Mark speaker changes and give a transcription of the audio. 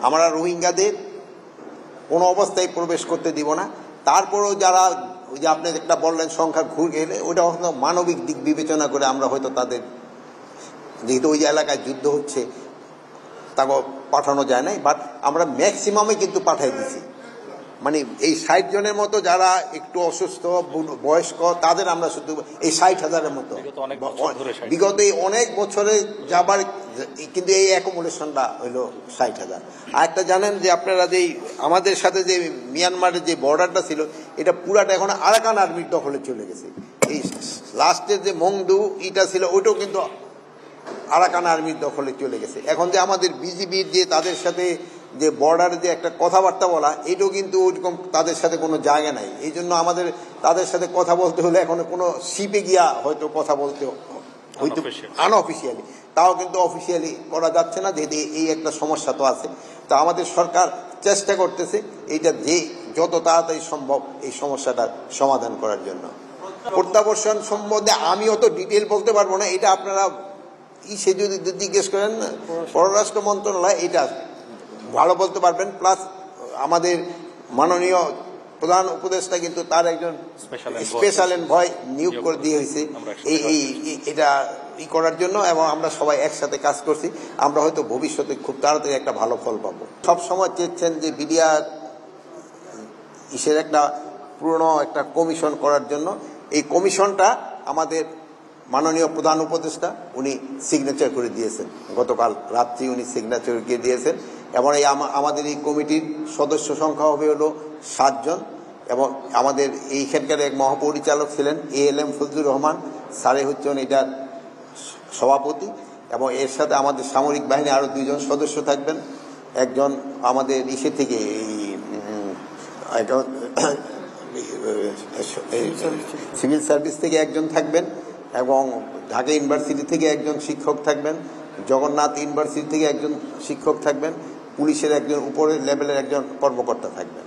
Speaker 1: আমরা রোহিঙ্গাদের কোনো অবস্থায় প্রবেশ করতে দিব না। তারপরেও যারা ওই যে আপনি একটা বললেন সংখ্যা ঘুরে গেলে, ওইটা হয়তো মানবিক দিক বিবেচনা করে আমরা হয়তো তাদের, যেহেতু ওই যে এলাকায় যুদ্ধ হচ্ছে, তাকে পাঠানো যায় নাই, বাট আমরা ম্যাক্সিমামে কিন্তু পাঠাই দিছি। মানে এই 60 জনের মতো যারা একটু অসুস্থ বয়স্ক তাদের আমরা শুধু এই 60,000-এর মতো বিগত এই অনেক বছরে যাবার, কিন্তু এই অ্যাকোমোডেশনটা হইল 60,000। আর একটা জানেন যে আপনারা যে আমাদের সাথে যে মিয়ানমারের যে বর্ডারটা ছিল, এটা পুরাটা এখন আরাকান আর্মির দখলে চলে গেছে। এই লাস্টের যে মংদু ইটা ছিল, ওইটাও কিন্তু আরাকান আর্মির দখলে চলে গেছে। এখন যে আমাদের বিজিবির যে তাদের সাথে যে বর্ডারে যে একটা কথাবার্তা বলা, এটাও কিন্তু ওইরকম তাদের সাথে কোনো জায়গা নাই। এই জন্য আমাদের তাদের সাথে কথা বলতে হলে এখন কোনো শিপে গিয়া হয়তো কথা বলতে হয়তো আনঅফিসিয়ালি, তাও কিন্তু অফিসিয়ালি করা যাচ্ছে না, যেহেতু এই একটা সমস্যা তো আছে। তা আমাদের সরকার চেষ্টা করতেছে এইটা যে যত তাড়াতাড়ি সম্ভব এই সমস্যাটার সমাধান করার জন্য। প্রত্যাবর্ষণ সম্বন্ধে আমি অত ডিটেল বলতে পারবো না, এটা আপনারা সে যদি জিজ্ঞেস করেন পররাষ্ট্র মন্ত্রণালয় এটা ভালো বলতে পারবেন। প্লাস আমাদের মাননীয় প্রধান উপদেষ্টা কিন্তু তার একজন স্পেশাল এনভয় নিয়োগ করে দিয়ে হয়েছে এটা করার জন্য, এবং আমরা সবাই একসাথে কাজ করছি। আমরা হয়তো ভবিষ্যতে খুব তাড়াতাড়ি একটা ভালো ফল পাবো। সবসময় চেয়েছেন যে বিডিআর একটা পুরনো একটা কমিশন করার জন্য। এই কমিশনটা আমাদের মাননীয় প্রধান উপদেষ্টা উনি সিগনেচার করে দিয়েছেন, গতকাল রাত্রি উনি সিগনেচার করে দিয়েছেন। এবং এই আমাদের এই কমিটির সদস্য সংখ্যা হবে হলো 7 জন, এবং আমাদের এইখানকার এক মহাপরিচালক ছিলেন ALM ফজলুর রহমান স্যারে হচ্ছেন এটার সভাপতি, এবং এর সাথে আমাদের সামরিক বাহিনী আরো 2 জন সদস্য থাকবেন। একজন আমাদের ইসে থেকে সিভিল সার্ভিস থেকে একজন থাকবেন, এবং ঢাকা ইউনিভার্সিটি থেকে একজন শিক্ষক থাকবেন, জগন্নাথ ইউনিভার্সিটি থেকে একজন শিক্ষক থাকবেন, পুলিশের একজন উপরের লেভেলের একজন কর্মকর্তা থাকবেন।